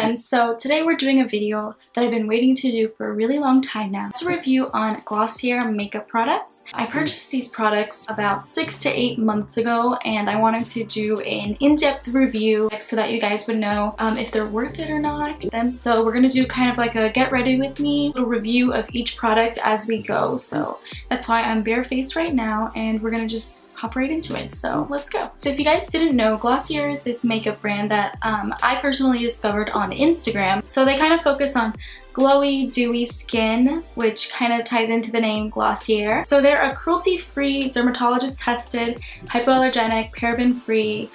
friends. So today we're doing a video that I've been waiting to do for a really long time now. It's a review on Glossier makeup products. I purchased these products about 6 to 8 months ago and I wanted to do an in-depth review so that you guys would know if they're worth it or not. So we're gonna do kind of like a get ready with me little review of each product as we go. So that's why I'm barefaced right now and we're gonna just hop right into it. So let's go. So if you guys didn't know, Glossier is this makeup brand that I personally discovered on Instagram. So they kind of focus on glowy, dewy skin, which kind of ties into the name Glossier. So they're a cruelty-free, dermatologist-tested, hypoallergenic, paraben-free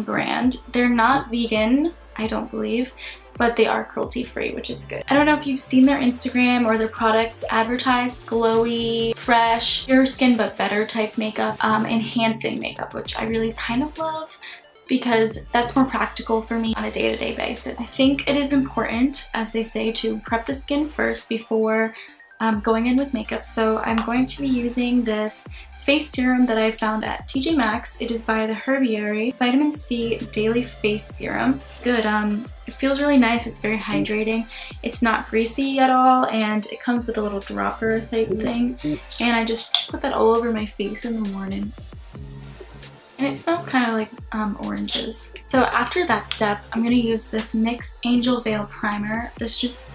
brand. They're not vegan, I don't believe, but they are cruelty-free, which is good. I don't know if you've seen their Instagram or their products advertised. Glowy, fresh, pure skin but better type makeup, enhancing makeup, which I really kind of love because that's more practical for me on a day-to-day basis. I think it is important, as they say, to prep the skin first before going in with makeup. So I'm going to be using this face serum that I found at TJ Maxx. It is by the Herbiary Vitamin C Daily Face Serum. Good. It feels really nice. It's very hydrating. It's not greasy at all, and it comes with a little dropper type thing. And I just put that all over my face in the morning. And it smells kind of like oranges. So after that step, I'm going to use this NYX Angel Veil Primer. This just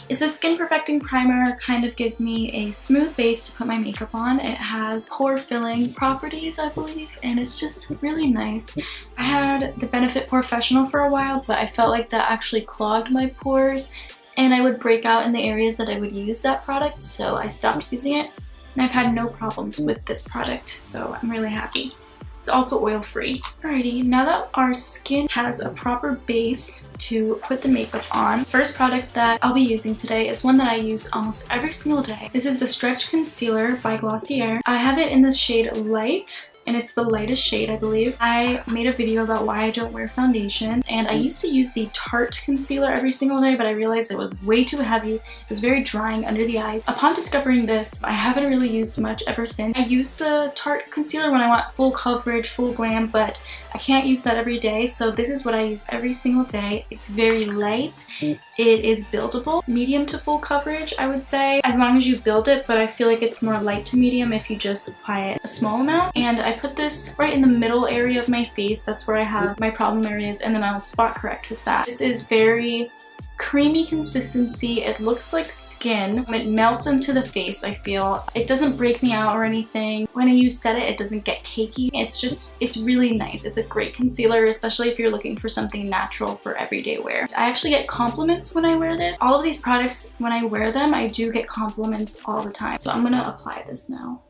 is a skin perfecting primer, kind of gives me a smooth base to put my makeup on. It has pore filling properties, I believe, and it's just really nice. I had the Benefit Professional for a while, but I felt like that actually clogged my pores and I would break out in the areas that I would use that product, so I stopped using it and I've had no problems with this product, so I'm really happy. It's also oil-free. Alrighty, now that our skin has a proper base to put the makeup on, first product that I'll be using today is one that I use almost every single day. This is the Stretch Concealer by Glossier. I have it in the shade Light, and it's the lightest shade, I believe. I made a video about why I don't wear foundation, and I used to use the Tarte concealer every single day, but I realized it was way too heavy. It was very drying under the eyes. Upon discovering this, I haven't really used much ever since. I use the Tarte concealer when I want full coverage, full glam, but I can't use that every day, so this is what I use every single day. It's very light. It is buildable. Medium to full coverage, I would say, as long as you build it, but I feel like it's more light to medium if you just apply it a small amount. And I put this right in the middle area of my face. That's where I have my problem areas, and then I'll spot correct with that. This is very creamy consistency. It looks like skin. It melts into the face, I feel. It doesn't break me out or anything. When you set it, it doesn't get cakey. It's really nice. It's a great concealer, especially if you're looking for something natural for everyday wear. I actually get compliments when I wear this. All of these products, when I wear them, I do get compliments all the time. So I'm gonna apply this now.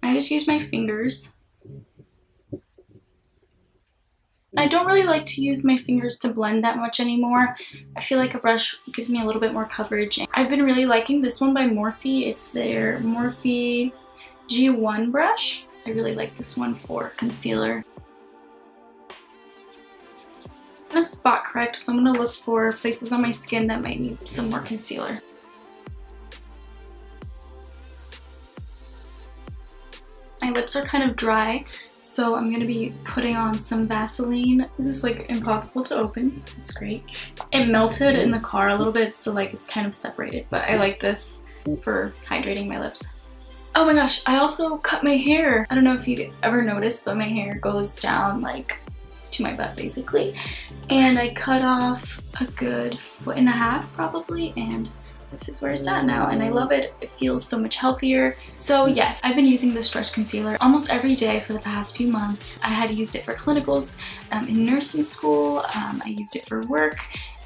I just use my fingers. I don't really like to use my fingers to blend that much anymore. I feel like a brush gives me a little bit more coverage. I've been really liking this one by Morphe. It's their Morphe G1 brush. I really like this one for concealer. I'm gonna spot correct, so I'm gonna look for places on my skin that might need some more concealer. My lips are kind of dry, so I'm gonna be putting on some Vaseline. This is like impossible to open. It's great. It melted in the car a little bit, so like it's kind of separated, but I like this for hydrating my lips. Oh my gosh, I also cut my hair. I don't know if you ever noticed, but my hair goes down like to my butt basically. And I cut off a good 1.5 feet probably, and this is where it's at now, and I love it. It feels so much healthier. So yes, I've been using this Stretch Concealer almost every day for the past few months. I had used it for clinicals in nursing school. I used it for work.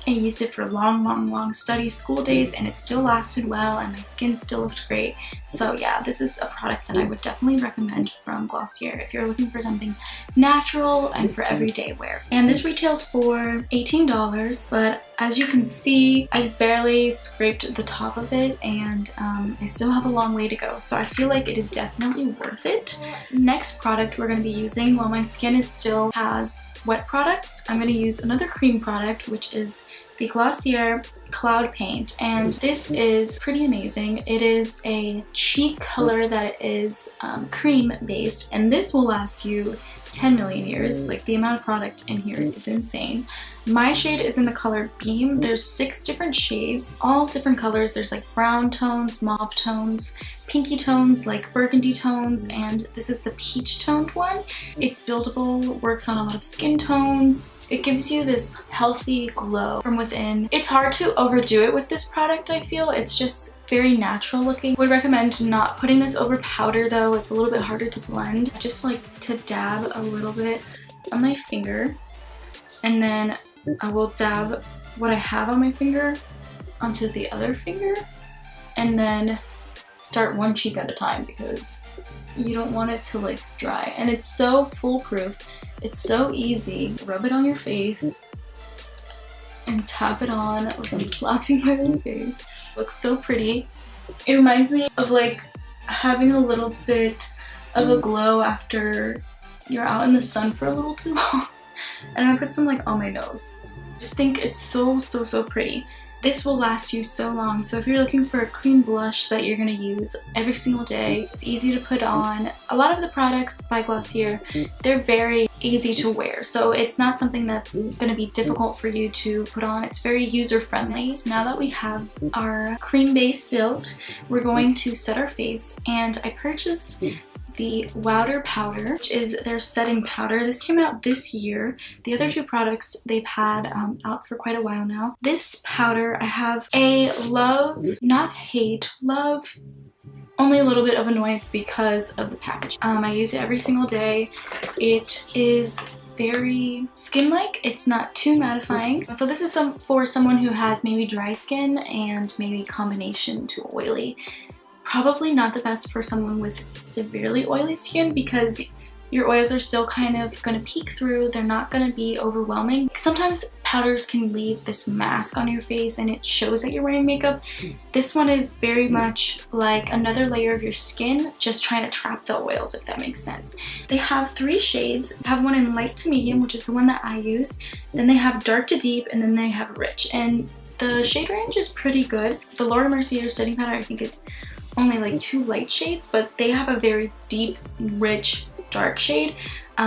I used it for long study school days, and it still lasted well, and my skin still looked great. So yeah, this is a product that I would definitely recommend from Glossier if you're looking for something natural and for everyday wear. And this retails for $18, but as you can see, I've barely scraped the top of it, and I still have a long way to go. So I feel like it is definitely worth it. Next product we're going to be using, while my skin still has wet products, I'm going to use another cream product, which is the Glossier Cloud Paint, and this is pretty amazing. It is a cheek color that is cream based, and this will last you 10 million years. Like, the amount of product in here is insane. My shade is in the color Beam. There's 6 different shades, all different colors. There's like brown tones, mauve tones, pinky tones, like burgundy tones, and this is the peach toned one. It's buildable, works on a lot of skin tones. It gives you this healthy glow from within. It's hard to overdo it with this product, I feel. It's just very natural looking. Would recommend not putting this over powder though. It's a little bit harder to blend. I just like to dab a little bit on my finger, and then I will dab what I have on my finger onto the other finger, and then start one cheek at a time because you don't want it to like dry. And it's so foolproof. It's so easy. Rub it on your face and tap it on like I'm slapping my own face. Looks so pretty. It reminds me of like having a little bit of a glow after you're out in the sun for a little too long. And I put some like on my nose. Just think it's so pretty. This will last you so long. So if you're looking for a cream blush that you're gonna use every single day, it's easy to put on. A lot of the products by Glossier, they're very easy to wear. So it's not something that's gonna be difficult for you to put on. It's very user friendly. So now that we have our cream base built, we're going to set our face, and I purchased the Wowder Powder, which is their setting powder. This came out this year. The other 2 products they've had out for quite a while now. This powder, I have a love, not hate, love, only a little bit of annoyance because of the package. I use it every single day. It is very skin-like. It's not too mattifying. So this is for someone who has maybe dry skin and maybe combination to oily. Probably not the best for someone with severely oily skin because your oils are still kind of going to peek through. They're not going to be overwhelming. Sometimes powders can leave this mask on your face and it shows that you're wearing makeup. This one is very much like another layer of your skin, just trying to trap the oils, if that makes sense. They have 3 shades. They have one in light to medium, which is the one that I use. Then they have dark to deep, and then they have rich. And the shade range is pretty good. The Laura Mercier setting powder I think is only like 2 light shades, but they have a very deep, rich, dark shade,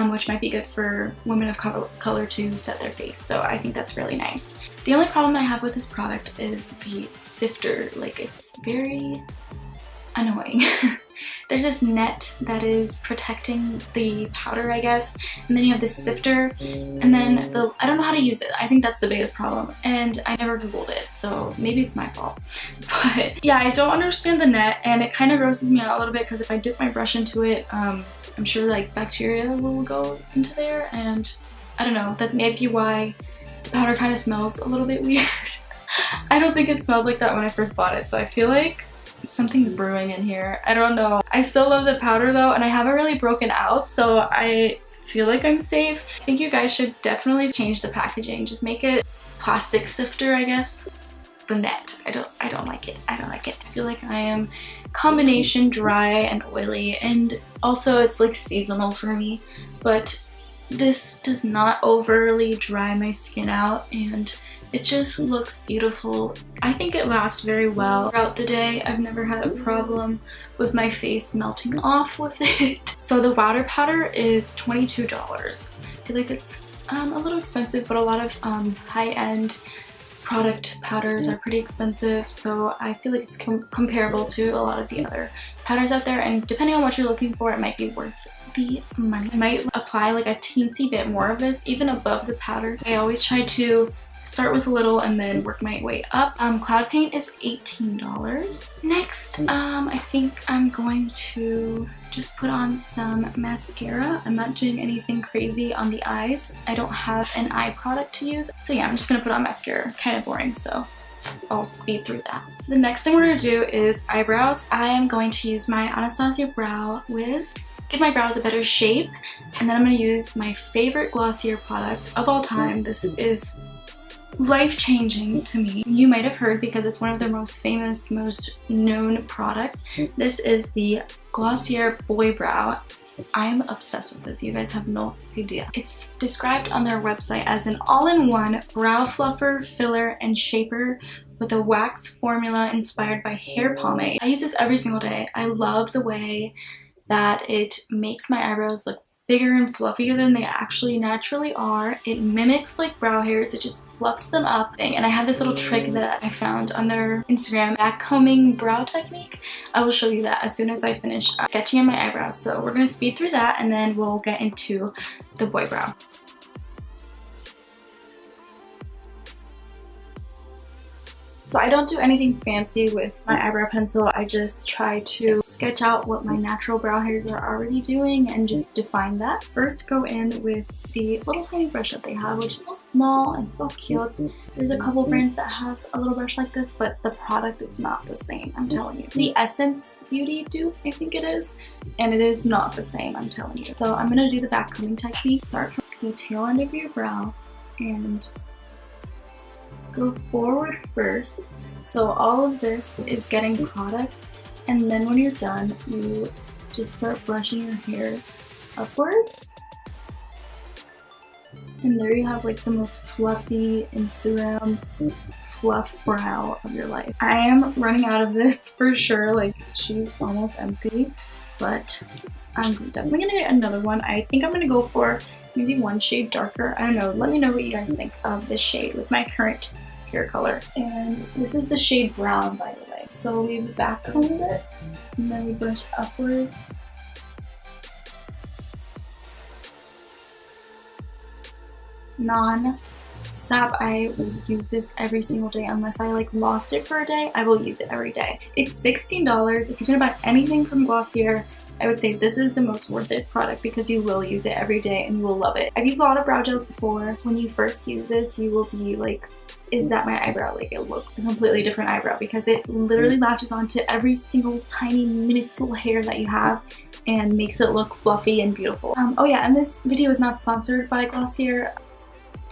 which might be good for women of color to set their face. So I think that's really nice. The only problem I have with this product is the sifter. Like, it's very annoying. There's this net that is protecting the powder, I guess, and then you have this sifter, and then I don't know how to use it. I think that's the biggest problem, and I never googled it, so maybe it's my fault. But yeah, I don't understand the net, and it kind of grosses me out a little bit because if I dip my brush into it, I'm sure like bacteria will go into there, and I don't know, that may be why the powder kind of smells a little bit weird. I don't think it smelled like that when I first bought it, so I feel like something's brewing in here. I don't know. I still love the powder though, and I haven't really broken out, so I feel like I'm safe. I think you guys should definitely change the packaging. Just make it plastic sifter, I guess. The net. I don't like it. I don't like it. I feel like I am combination dry and oily, and also it's like seasonal for me, but this does not overly dry my skin out, and it just looks beautiful. I think it lasts very well throughout the day. I've never had a problem with my face melting off with it. So the Wowder Powder is $22. I feel like it's a little expensive, but a lot of high-end product powders are pretty expensive, so I feel like it's comparable to a lot of the other powders out there, and depending on what you're looking for, it might be worth the money. I might apply like a teensy bit more of this, even above the powder. I always try to start with a little and then work my way up. Cloud paint is $18. Next, I think I'm going to just put on some mascara. I'm not doing anything crazy on the eyes. I don't have an eye product to use. So yeah, I'm just gonna put on mascara. Kind of boring, so I'll speed through that. The next thing we're gonna do is eyebrows. I am going to use my Anastasia Brow Wiz. Give my brows a better shape, and then I'm gonna use my favorite Glossier product of all time. This is life-changing to me. You might have heard because it's one of their most famous, most known products. This is the Glossier Boy Brow. I'm obsessed with this. You guys have no idea. It's described on their website as an all-in-one brow fluffer, filler, and shaper with a wax formula inspired by hair pomade. I use this every single day. I love the way that it makes my eyebrows look bigger and fluffier than they actually naturally are. It mimics like brow hairs, it just fluffs them up. And I have this little trick that I found on their Instagram, backcombing brow technique. I will show you that as soon as I finish sketching on my eyebrows. So we're gonna speed through that and then we'll get into the boy brow. So I don't do anything fancy with my eyebrow pencil. I just try to sketch out what my natural brow hairs are already doing and just define that. First, go in with the little tiny brush that they have, which is so small and so cute. There's a couple brands that have a little brush like this, but the product is not the same, I'm telling you. The Essence Beauty dupe, I think it is, and it is not the same, I'm telling you. So I'm gonna do the back combing technique. Start from the tail end of your brow and go forward first, so all of this is getting product, and then when you're done you just start brushing your hair upwards, and there you have like the most fluffy Instagram fluff brow of your life. I am running out of this for sure, like she's almost empty, but I'm definitely gonna get another one. I think I'm gonna go for maybe one shade darker. I don't know, let me know what you guys think of this shade with my current hair color. And this is the shade brown, by the way. So we backcombed it and then we brush upwards. Non-stop. I will use this every single day unless I like lost it for a day. I will use it every day. It's $16. If you're gonna buy anything from Glossier, I would say this is the most worth it product because you will use it every day and you will love it. I've used a lot of brow gels before. When you first use this, you will be like, is that my eyebrow? Like, it looks a completely different eyebrow because it literally latches onto every single tiny minuscule hair that you have and makes it look fluffy and beautiful. Oh yeah, and this video is not sponsored by Glossier.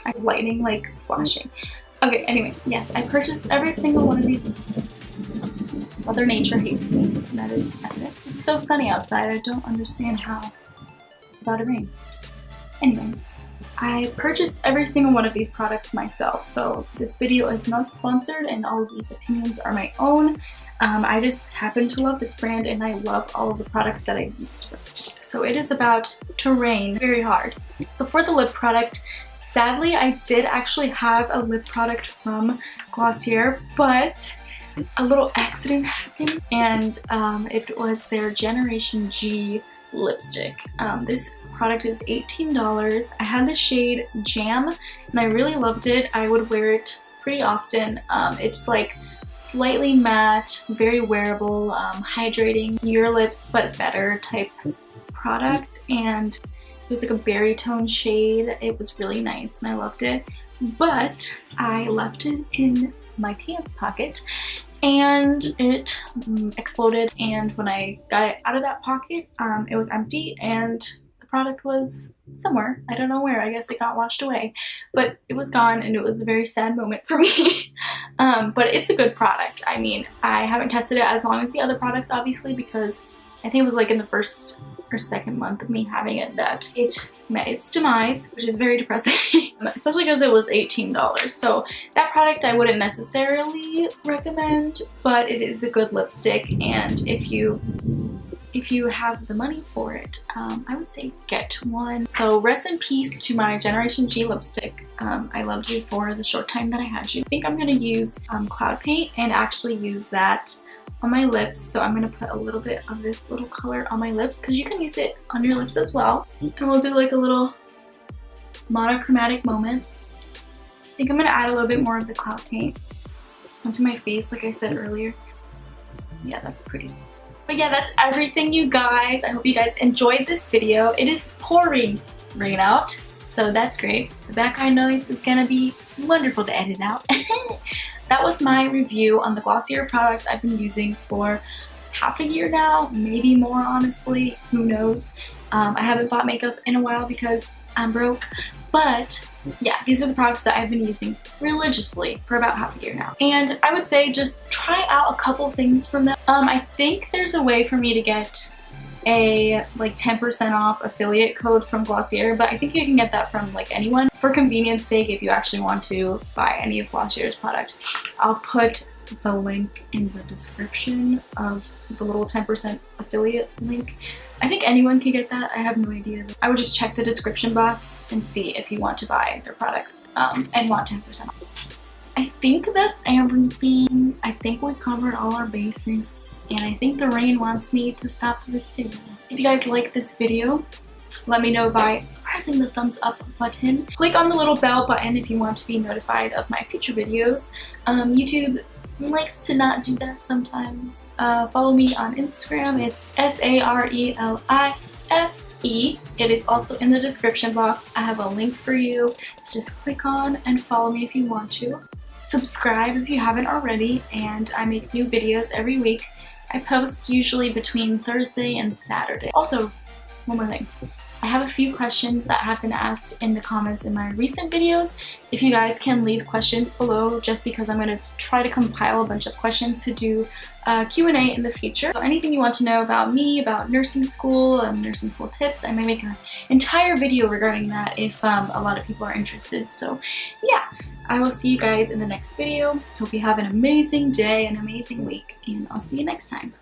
I was lightning like flashing. Okay, anyway, yes, I purchased every single one of these. Mother Nature hates me, and that is evident. It's so sunny outside, I don't understand how it's about to rain. Anyway, I purchased every single one of these products myself, so this video is not sponsored and all of these opinions are my own. I just happen to love this brand and I love all of the products that I've used. So it is about to rain very hard. So for the lip product, sadly I did actually have a lip product from Glossier, but a little accident happened and it was their Generation G lipstick. This product is $18. I had the shade Jam and I really loved it. I would wear it pretty often. It's like slightly matte, very wearable, hydrating your lips but better type product, and it was like a berry tone shade. It was really nice and I loved it, but I left it in my pants pocket and it exploded, and when I got it out of that pocket it was empty and the product was somewhere. I don't know where. I guess it got washed away, but it was gone and it was a very sad moment for me. But it's a good product. I mean, I haven't tested it as long as the other products obviously because I think it was like in the first or second month of me having it that it met its demise, which is very depressing, especially because it was $18. So that product I wouldn't necessarily recommend, but it is a good lipstick, and if you have the money for it, I would say get one. So rest in peace to my Generation G lipstick. I loved you for the short time that I had you. I think I'm gonna use Cloud Paint and actually use that on my lips. So I'm gonna put a little bit of this little color on my lips because you can use it on your lips as well. And we'll do like a little monochromatic moment. I think I'm gonna add a little bit more of the Cloud Paint onto my face like I said earlier. Yeah, that's pretty. But yeah, that's everything, you guys. I hope you guys enjoyed this video. It is pouring rain out, so that's great. The background noise is gonna be wonderful to edit out. That was my review on the Glossier products I've been using for half a year now, maybe more honestly, who knows. I haven't bought makeup in a while because I'm broke, but yeah, these are the products that I've been using religiously for about half a year now. And I would say just try out a couple things from them. I think there's a way for me to get a like 10% off affiliate code from Glossier, but I think you can get that from like anyone. For convenience sake, if you actually want to buy any of Glossier's product, I'll put the link in the description of the little 10% affiliate link. I think anyone can get that. I have no idea. I would just check the description box and see if you want to buy their products and want 10% off. I think that's everything. I think we covered all our basics, and I think the rain wants me to stop this video. If you guys like this video, let me know by pressing the thumbs up button. Click on the little bell button if you want to be notified of my future videos. YouTube likes to not do that sometimes. Follow me on Instagram. It's SARELIFE. It is also in the description box. I have a link for you. Just click on and follow me if you want to. Subscribe if you haven't already, and I make new videos every week. I post usually between Thursday and Saturday. Also, one more thing. I have a few questions that have been asked in the comments in my recent videos. If you guys can leave questions below, just because I'm going to try to compile a bunch of questions to do Q&A in the future. So anything you want to know about me, about nursing school and nursing school tips, I may make an entire video regarding that if a lot of people are interested. So yeah, I will see you guys in the next video. Hope you have an amazing day, an amazing week, and I'll see you next time.